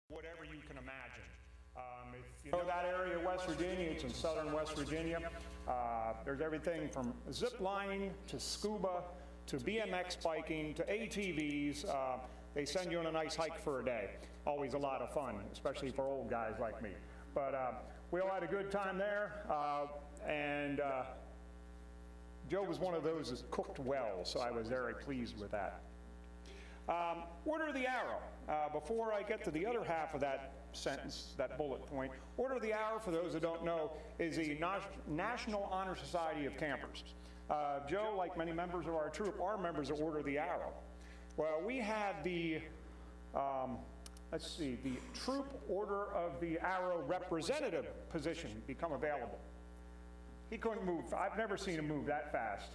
whatever you can imagine. If you know that area of West Virginia, it's in southern West Virginia. There's everything from zip lining to scuba to BMX biking to ATVs. They send you on a nice hike for a day. Always a lot of fun, especially for old guys like me. But we all had a good time there, and Joe was one of those that cooked well, so I was very pleased with that. Order of the Arrow. Before I get to the other half of that sentence, that bullet point, Order of the Arrow, for those who don't know, is the National Honor Society of Campers. Joe, like many members of our troop, are members of Order of the Arrow. Well, we had the, the Troop Order of the Arrow representative position become available. He couldn't move. I've never seen him move that fast.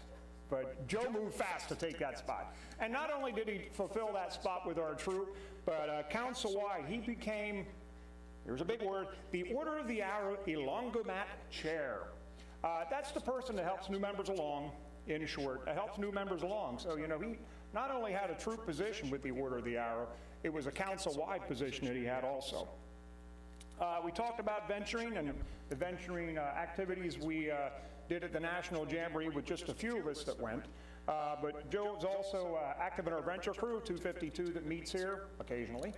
But Joe moved fast to take that spot. And not only did he fulfill that spot with our troop, but council-wide, he became, here's a big word, the Order of the Arrow Elongomat Chair. That's the person that helps new members along, in short, helps new members along. So, you know, he not only had a troop position with the Order of the Arrow, it was a council-wide position that he had also. We talked about venturing and the venturing activities we did at the National Jamboree with just a few of us that went. But Joe is also active in our venture crew, 252, that meets here occasionally.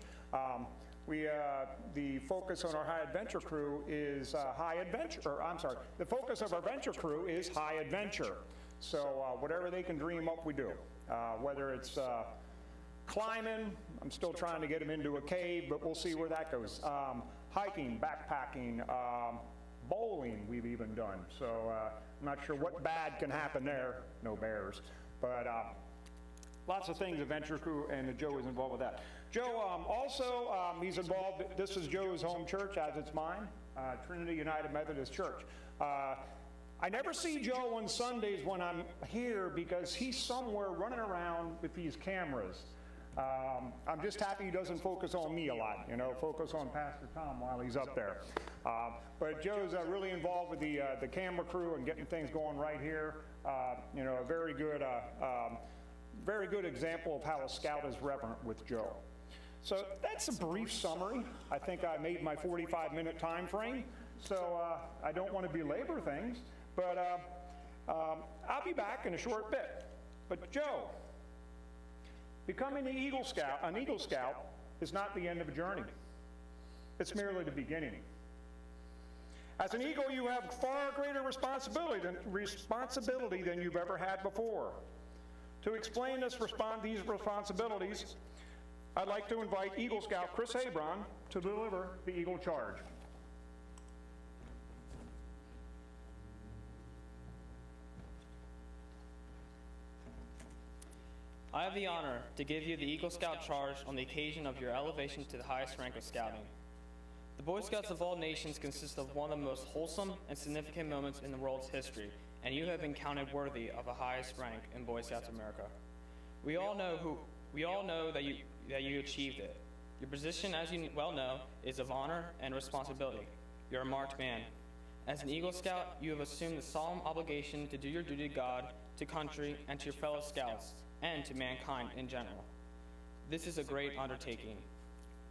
The focus on our high adventure crew is the focus of our venture crew is high adventure. So whatever they can dream up, we do. Whether it's climbing, I'm still trying to get him into a cave, but we'll see where that goes. Hiking, backpacking, bowling we've even done. So I'm not sure what bad can happen there. No bears. But lots of things, adventure crew, and Joe is involved with that. Joe also, he's involved, this is Joe's home church, as it's mine, Trinity United Methodist Church. I never see Joe on Sundays when I'm here because he's somewhere running around with these cameras. I'm just happy he doesn't focus on me a lot, you know, focus on Pastor Tom while he's up there. But Joe's really involved with the camera crew and getting things going right here. You know, a very good example of how a scout is reverent with Joe. So that's a brief summary. I think I made my 45-minute time frame, so I don't want to belabor things, but I'll be back in a short bit. But Joe, becoming an Eagle Scout is not the end of a journey. It's merely the beginning. As an Eagle, you have far greater responsibility than you've ever had before. To explain these responsibilities, I'd like to invite Eagle Scout Chris Hebron to deliver the Eagle Charge. I have the honor to give you the Eagle Scout Charge on the occasion of your elevation to the highest rank of scouting. The Boy Scouts of all nations consist of one of the most wholesome and significant moments in the world's history, and you have been counted worthy of the highest rank in Boy Scouts America. We all know that you achieved it. Your position, as you well know, is of honor and responsibility. You're a marked man. As an Eagle Scout, you have assumed the solemn obligation to do your duty to God, to country, and to your fellow Scouts, and to mankind in general. This is a great undertaking.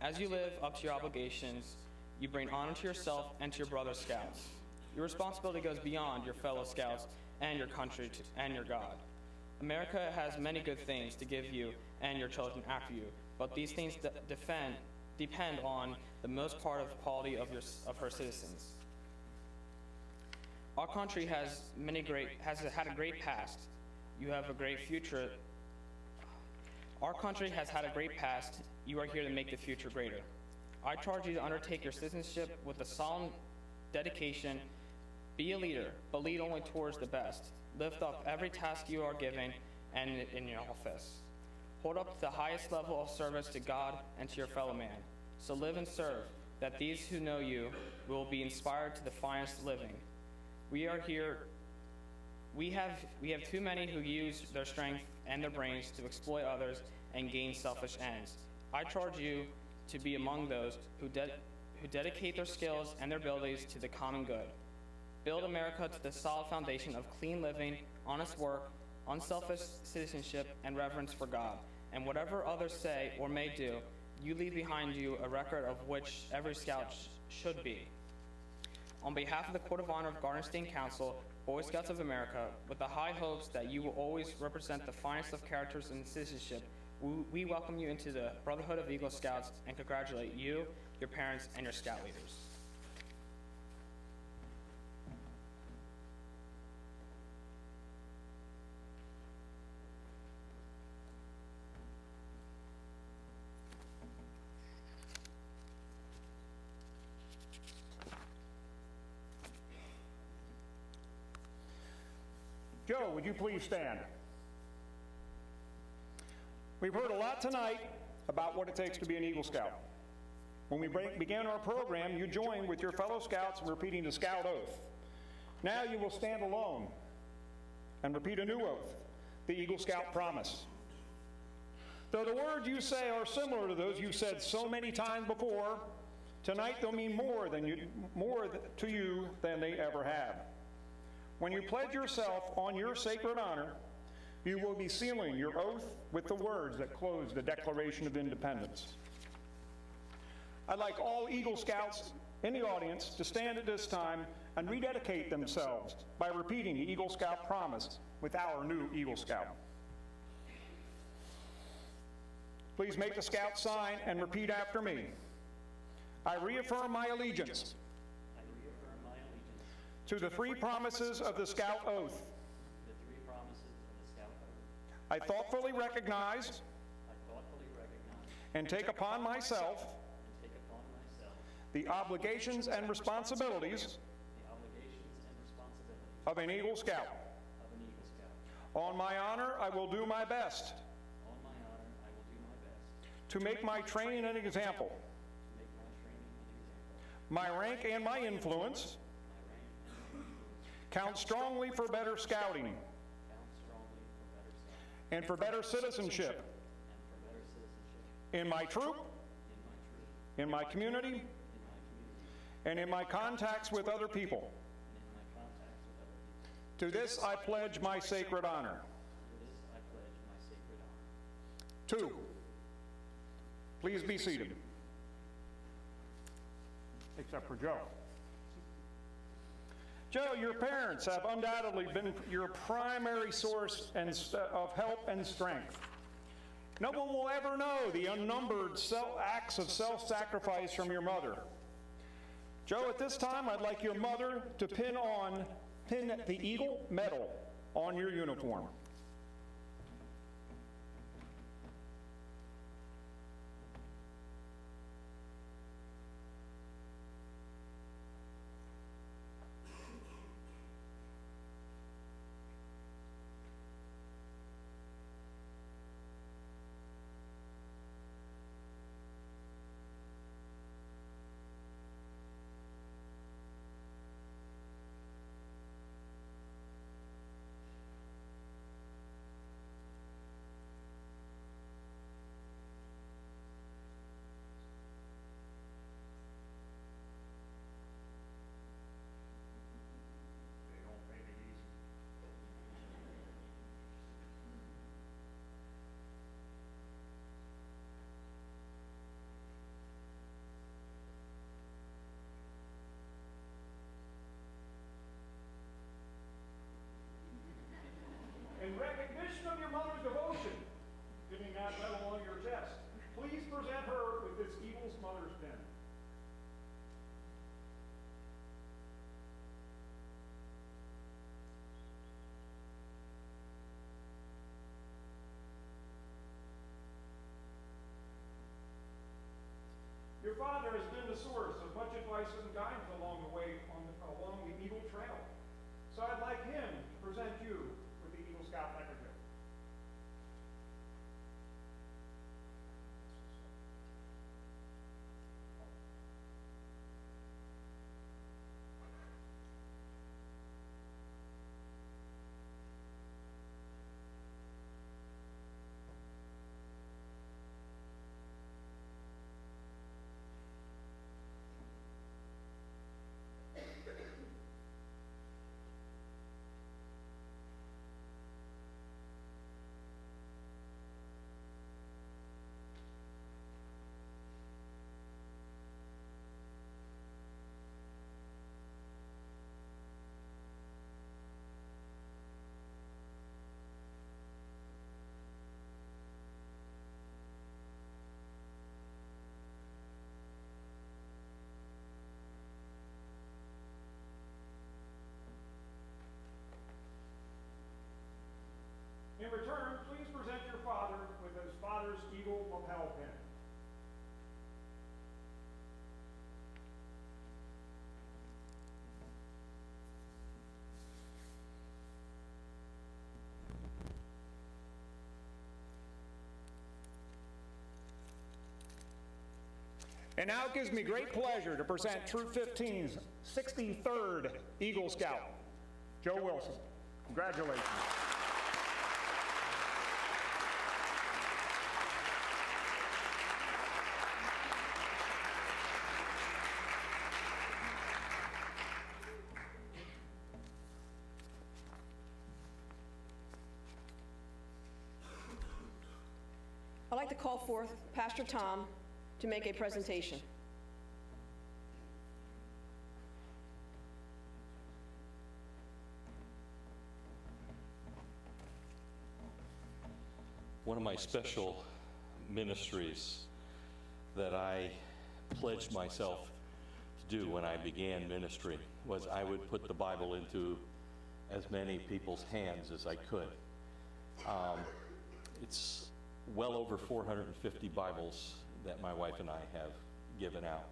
As you live up to your obligations, you bring honor to yourself and to your brother Scouts. Your responsibility goes beyond your fellow Scouts and your country and your God. America has many good things to give you and your children after you, but these things depend on the most part of the quality of her citizens. Our country has had a great past. You have a great future. Our country has had a great past. You are here to make the future greater. I charge you to undertake your citizenship with a solemn dedication. Be a leader, but lead only towards the best. Lift up every task you are given and in your office. Hold up to the highest level of service to God and to your fellow man. So live and serve, that these who know you will be inspired to the finest living. We have too many who use their strength and their brains to exploit others and gain selfish ends. I charge you to be among those who dedicate their skills and their abilities to the common good. Build America to the solid foundation of clean living, honest work, unselfish citizenship, and reverence for God. And whatever others say or may do, you leave behind you a record of which every scout should be. On behalf of the Court of Honor of Garden State Council, Boy Scouts of America, with the high hopes that you will always represent the finest of characters in citizenship, we welcome you into the Brotherhood of Eagle Scouts and congratulate you, your parents, and your scout leaders. Joe, would you please stand? We've heard a lot tonight about what it takes to be an Eagle Scout. When we began our program, you joined with your fellow scouts in repeating the Scout Oath. Now you will stand alone and repeat a new oath, the Eagle Scout Promise. Though the words you say are similar to those you've said so many times before, tonight they'll mean more to you than they ever have. When you pledge yourself on your sacred honor, you will be sealing your oath with the words that close the Declaration of Independence. I'd like all Eagle Scouts in the audience to stand at this time and rededicate themselves by repeating the Eagle Scout Promise with our new Eagle Scout. Please make the Scout sign and repeat after me. I reaffirm my allegiance to the three promises of the Scout Oath. I thoughtfully recognize and take upon myself the obligations and responsibilities of an Eagle Scout. On my honor, I will do my best to make my training an example, my rank and my influence count strongly for better scouting and for better citizenship in my troop, in my community, and in my contacts with other people. To this I pledge my sacred honor. 2, please be seated. Except for Joe. Joe, your parents have undoubtedly been your primary source of help and strength. No one will ever know the unnumbered acts of self-sacrifice from your mother. Joe, at this time, I'd like your mother to pin the Eagle medal on your uniform. In recognition of your mother's devotion, pinning that medal on your chest, please present her with this Eagle's mother's pin. Your father has been the source of much advice and guidance along the way along the Eagle Trail. So I'd like him to present you with the Eagle Scout neckerchief. lapel pin. And now it gives me great pleasure to present Troop 15's 63rd Eagle Scout, Joe Wilson. Congratulations. I'd like to call forth Pastor Tom to make a presentation. One of my special ministries that I pledged myself to do when I began ministry was I would put the Bible into as many people's hands as I could. It's well over 450 Bibles that my wife and I have given out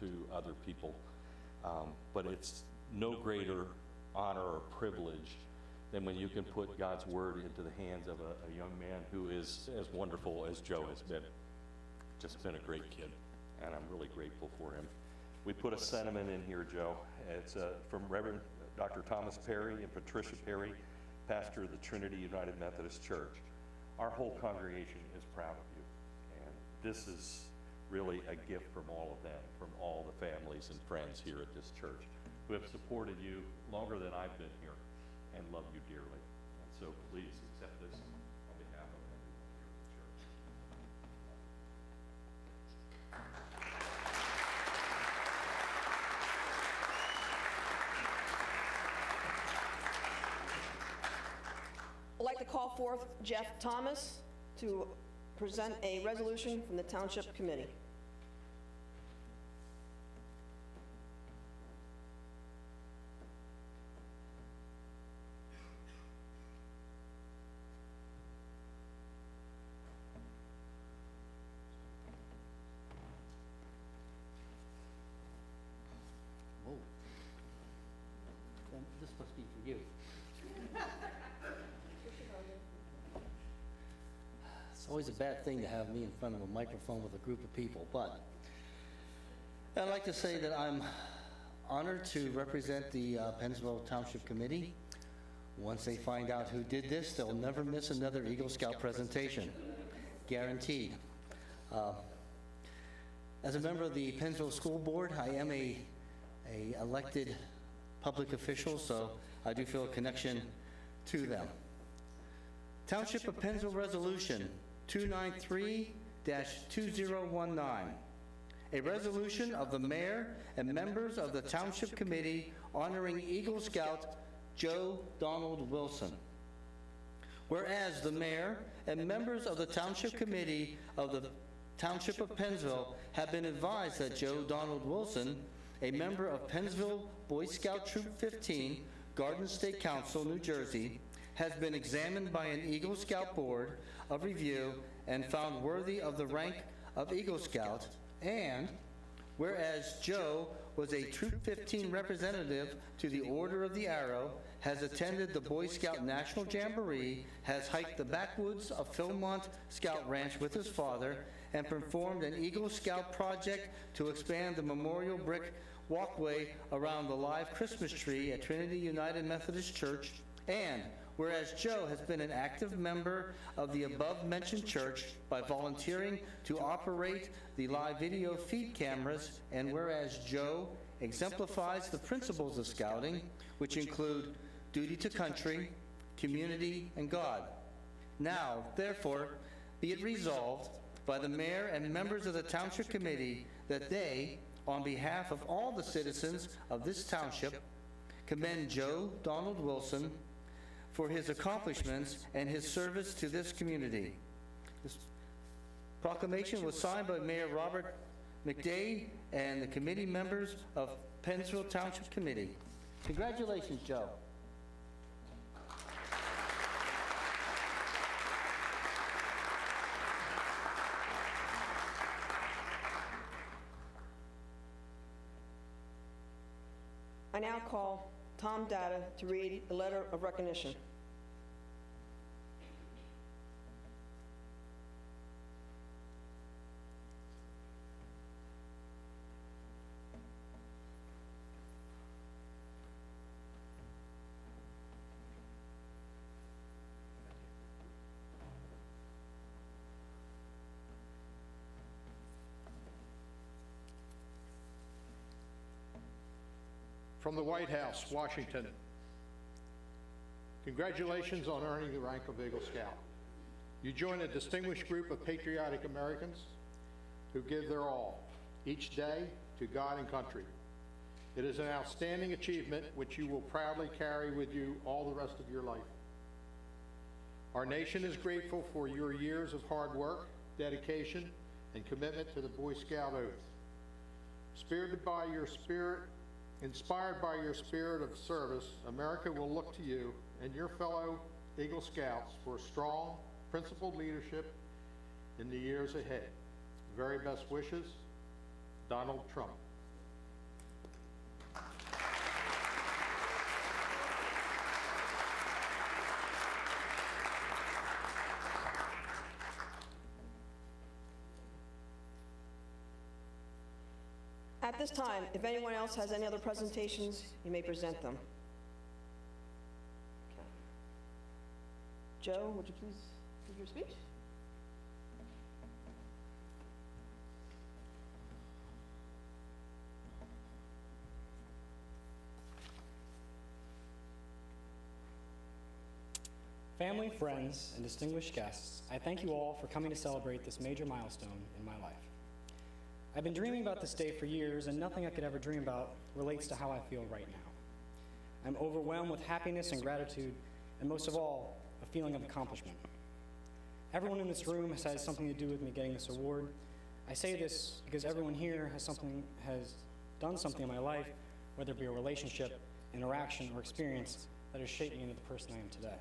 to other people. But it's no greater honor or privilege than when you can put God's Word into the hands of a young man who is as wonderful as Joe has been. Just been a great kid, and I'm really grateful for him. We put a sentiment in here, Joe. It's from Reverend Dr. Thomas Perry and Patricia Perry, pastor of the Trinity United Methodist Church. Our whole congregation is proud of you, and this is really a gift from all of them, from all the families and friends here at this church who have supported you longer than I've been here and love you dearly. And so please accept this on behalf of everyone here at the church. I'd like to call forth Jeff Thomas to present a resolution from the Township Committee. Whoa. Then this must be for you. It's always a bad thing to have me in front of a microphone with a group of people, but I'd like to say that I'm honored to represent the Pennsville Township Committee. Once they find out who did this, they'll never miss another Eagle Scout presentation. Guaranteed. As a member of the Pennsville School Board, I am a elected public official, so I do feel a connection to them. Township of Pennsville Resolution 293-2019. A resolution of the mayor and members of the Township Committee honoring Eagle Scout Joe Donald Wilson. Whereas the mayor and members of the Township Committee of the Township of Pennsville have been advised that Joe Donald Wilson, a member of Pennsville Boy Scout Troop 15, Garden State Council, New Jersey, has been examined by an Eagle Scout Board of Review and found worthy of the rank of Eagle Scout, and whereas Joe was a Troop 15 representative to the Order of the Arrow, has attended the Boy Scout National Jamboree, has hiked the backwoods of Philmont Scout Ranch with his father, and performed an Eagle Scout project to expand the memorial brick walkway around the live Christmas tree at Trinity United Methodist Church, and whereas Joe has been an active member of the above-mentioned church by volunteering to operate the live video feed cameras, and whereas Joe exemplifies the principles of scouting, which include duty to country, community, and God. Now, therefore, be it resolved by the mayor and members of the Township Committee that they, on behalf of all the citizens of this township, commend Joe Donald Wilson for his accomplishments and his service to this community. This proclamation was signed by Mayor Robert McDade and the committee members of Pennsville Township Committee. Congratulations, Joe. I now call Tom Data to read the letter of recognition. From the White House, Washington. Congratulations on earning the rank of Eagle Scout. You join a distinguished group of patriotic Americans who give their all, each day, to God and country. It is an outstanding achievement which you will proudly carry with you all the rest of your life. Our nation is grateful for your years of hard work, dedication, and commitment to the Boy Scout oath. Inspired by your spirit of service, America will look to you and your fellow Eagle Scouts for strong, principled leadership in the years ahead. Very best wishes, Donald Trump. At this time, if anyone else has any other presentations, you may present them. Okay. Joe, would you please give your speech? Family, friends, and distinguished guests, I thank you all for coming to celebrate this major milestone in my life. I've been dreaming about this day for years, and nothing I could ever dream about relates to how I feel right now. I'm overwhelmed with happiness and gratitude, and most of all, a feeling of accomplishment. Everyone in this room has had something to do with me getting this award. I say this because everyone here has done something in my life, whether it be a relationship, interaction, or experience that has shaped me into the person I am today.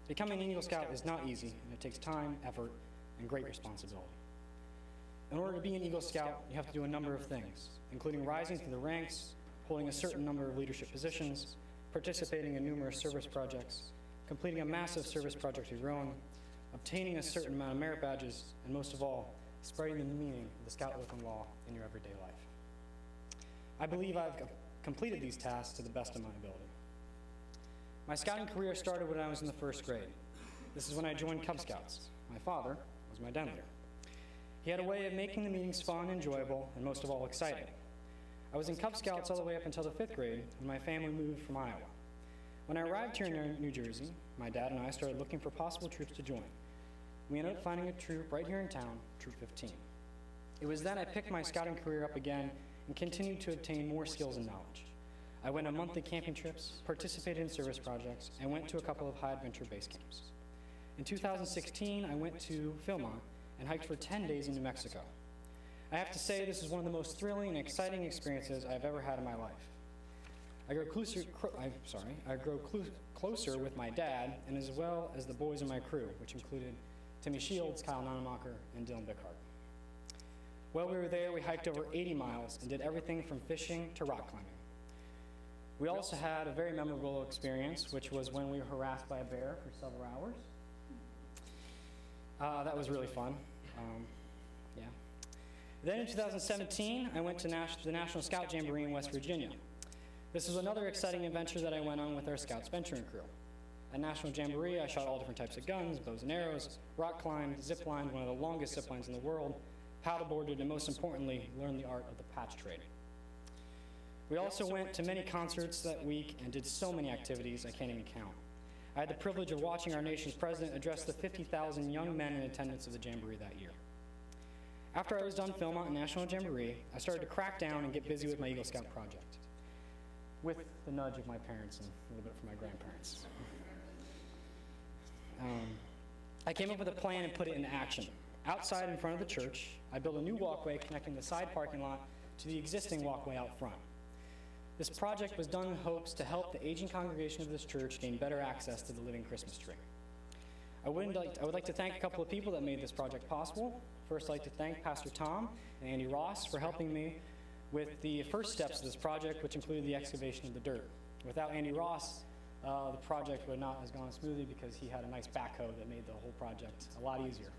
Becoming an Eagle Scout is not easy, and it takes time, effort, and great responsibility. In order to be an Eagle Scout, you have to do a number of things, including rising through the ranks, holding a certain number of leadership positions, participating in numerous service projects, completing a massive service project of your own, obtaining a certain amount of merit badges, and most of all, spreading the meaning of the Scout Oath and Law in your everyday life. I believe I've completed these tasks to the best of my ability. My scouting career started when I was in the first grade. This is when I joined Cub Scouts. My father was my den leader. He had a way of making the meetings fun, enjoyable, and most of all, exciting. I was in Cub Scouts all the way up until the 5th grade when my family moved from Iowa. When I arrived here in New Jersey, my dad and I started looking for possible troops to join. We ended up finding a troop right here in town, Troop 15. It was then I picked my scouting career up again and continued to obtain more skills and knowledge. I went on monthly camping trips, participated in service projects, and went to a couple of high-adventure base camps. In 2016, I went to Philmont and hiked for 10 days in New Mexico. I have to say this is one of the most thrilling and exciting experiences I've ever had in my life. I grow closer with my dad and as well as the boys in my crew, which included Timmy Shields, Kyle Nanemacher, and Dylan Bickhart. While we were there, we hiked over 80 miles and did everything from fishing to rock climbing. We also had a very memorable experience, which was when we were harassed by a bear for several hours. That was really fun. Yeah. Then in 2017, I went to the National Scout Jamboree in West Virginia. This was another exciting adventure that I went on with our Scouts venturing crew. At National Jamboree, I shot all different types of guns, bows and arrows, rock climbed, zip lined, one of the longest zip lines in the world, paddleboarded, and most importantly, learned the art of the patch trade. We also went to many concerts that week and did so many activities I can't even count. I had the privilege of watching our nation's president address the 50,000 young men in attendance of the Jamboree that year. After I was done Philmont and National Jamboree, I started to crack down and get busy with my Eagle Scout project, with the nudge of my parents and a little bit from my grandparents. I came up with a plan and put it into action. Outside in front of the church, I built a new walkway connecting the side parking lot to the existing walkway out front. This project was done in hopes to help the aging congregation of this church gain better access to the living Christmas tree. I would like to thank a couple of people that made this project possible. First, I'd like to thank Pastor Tom and Andy Ross for helping me with the first steps of this project, which included the excavation of the dirt. Without Andy Ross, the project would not have gone smoothly because he had a nice backhoe that made the whole project a lot easier.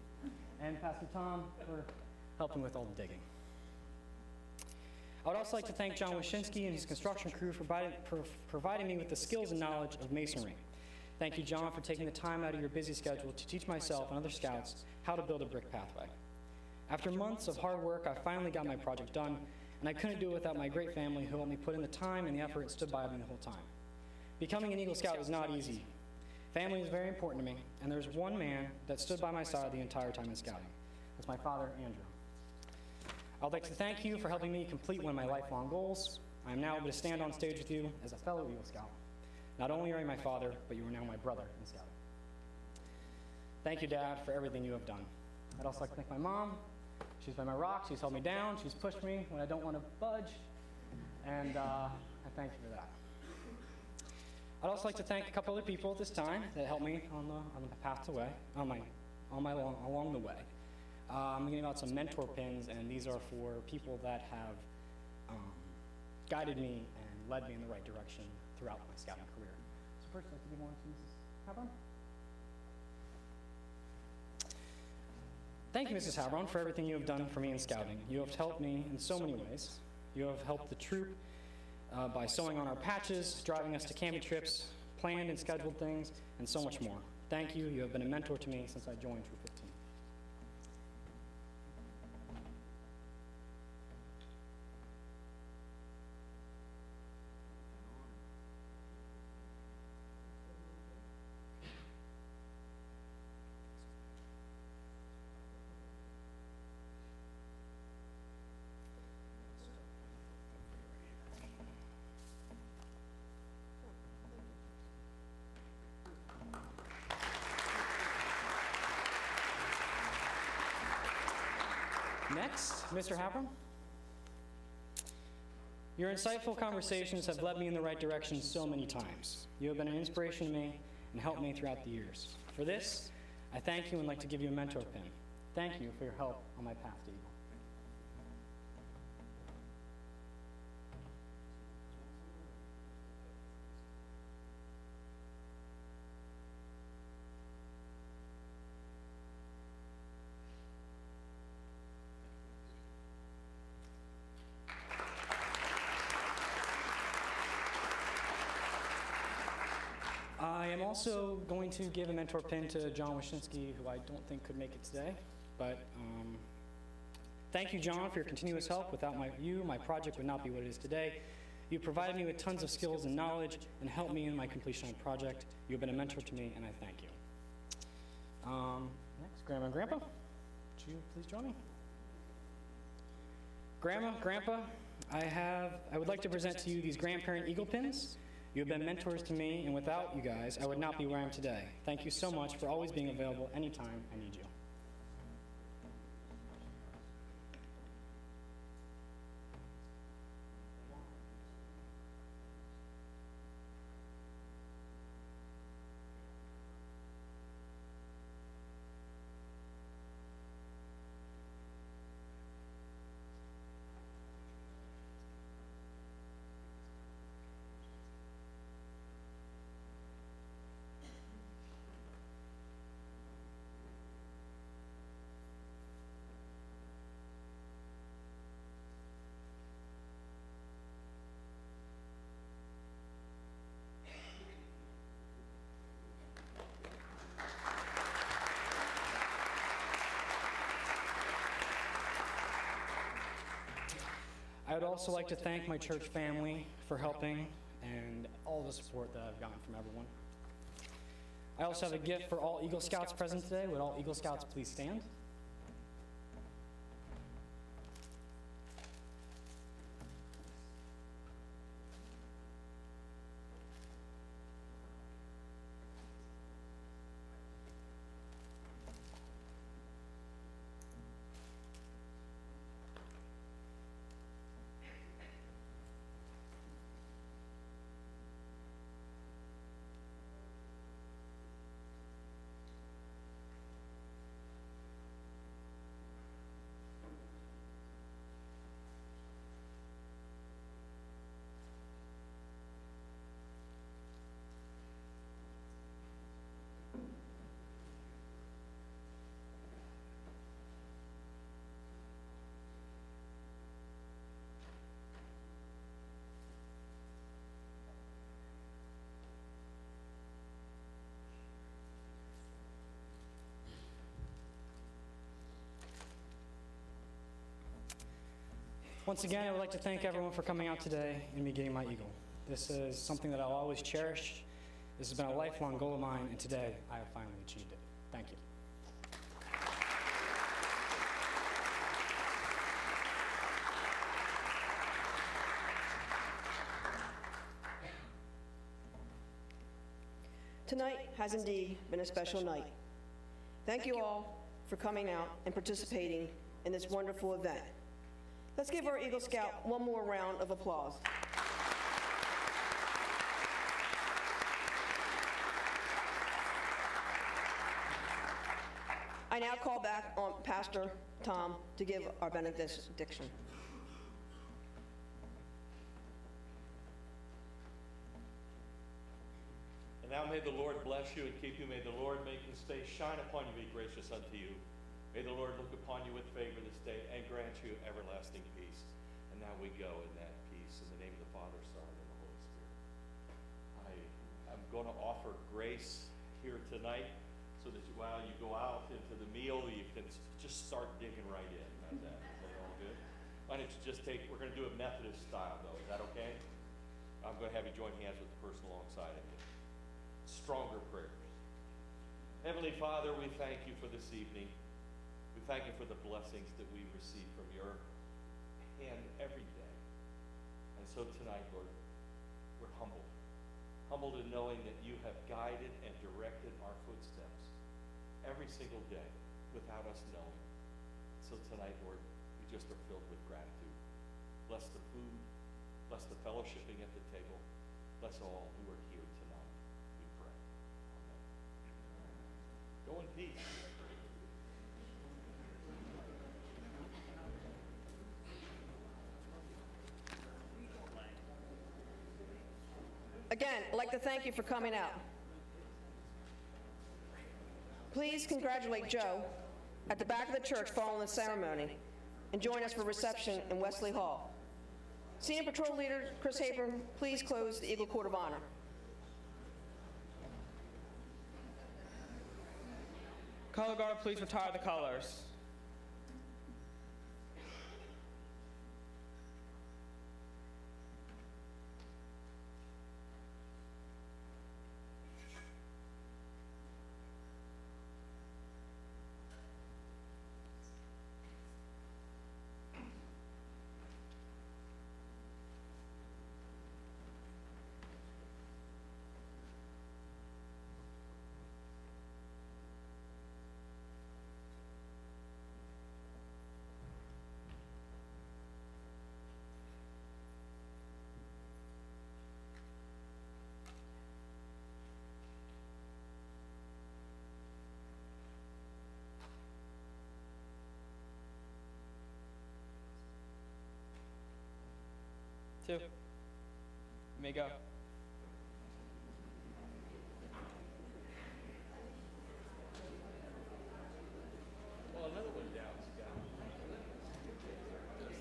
And Pastor Tom for helping with all the digging. I would also like to thank John Wyszynski and his construction crew for providing me with the skills and knowledge of masonry. Thank you, John, for taking the time out of your busy schedule to teach myself and other scouts how to build a brick pathway. After months of hard work, I finally got my project done, and I couldn't do it without my great family who helped me put in the time and the effort and stood by me the whole time. Becoming an Eagle Scout is not easy. Family is very important to me, and there's one man that stood by my side the entire time in scouting. That's my father, Andrew. I would like to thank you for helping me complete one of my lifelong goals. I am now able to stand on stage with you as a fellow Eagle Scout. Not only are you my father, but you are now my brother in scouting. Thank you, Dad, for everything you have done. I'd also like to thank my mom. She's been my rock. She's held me down. She's pushed me when I don't want to budge. And I thank you for that. I'd also like to thank a couple other people at this time that helped me on the path to way, along the way. I'm giving out some mentor pins, and these are for people that have guided me and led me in the right direction throughout my scouting career. So first, I'd like to give one to Mrs. Havron. Thank you, Mrs. Havron, for everything you have done for me in scouting. You have helped me in so many ways. You have helped the troop by sewing on our patches, driving us to camping trips, planned and scheduled things, and so much more. Thank you. You have been a mentor to me since I joined Troop 15. Next, Mr. Havron. Your insightful conversations have led me in the right direction so many times. You have been an inspiration to me and helped me throughout the years. For this, I thank you and like to give you a mentor pin. Thank you for your help on my path to Eagle. I am also going to give a mentor pin to John Wyszynski, who I don't think could make it today. But thank you, John, for your continuous help. Without you, my project would not be what it is today. You provided me with tons of skills and knowledge and helped me in my completion of the project. You have been a mentor to me, and I thank you. Next, Grandma and Grandpa, would you please join me? Grandma, Grandpa, I would like to present to you these grandparent Eagle pins. You have been mentors to me, and without you guys, I would not be where I am today. Thank you so much for always being available anytime I need you. I would also like to thank my church family for helping and all the support that I've gotten from everyone. I also have a gift for all Eagle Scouts present today. Would all Eagle Scouts please stand? Once again, I would like to thank everyone for coming out today and me getting my eagle. This is something that I'll always cherish. This has been a lifelong goal of mine, and today I have finally achieved it. Thank you. Tonight has indeed been a special night. Thank you all for coming out and participating in this wonderful event. Let's give our Eagle Scout one more round of applause. I now call back on Pastor Tom to give our benediction. And now may the Lord bless you and keep you. May the Lord make his face shine upon you, be gracious unto you. May the Lord look upon you with favor this day and grant you everlasting peace. And now we go in that peace in the name of the Father, Son, and the Holy Spirit. I'm going to offer grace here tonight so that while you go out into the meal, you can just start digging right in. How's that? Is that all good? Why don't you just we're going to do it Methodist style, though. Is that okay? I'm going to have you join hands with the person alongside of you. Stronger prayers. Heavenly Father, we thank you for this evening. We thank you for the blessings that we receive from your hand every day. And so tonight, Lord, we're humbled. Humbled in knowing that you have guided and directed our footsteps every single day without us knowing. So tonight, Lord, we just are filled with gratitude. Bless the food. Bless the fellowshipping at the table. Bless all who are here tonight. We pray. Amen. Go in peace. Again, I'd like to thank you for coming out. Please congratulate Joe at the back of the church following the ceremony and join us for reception in Wesley Hall. Senior Patrol Leader Chris Haber, please close the Eagle Court of Honor. Color Guard, please retire the colors. Two. You may go.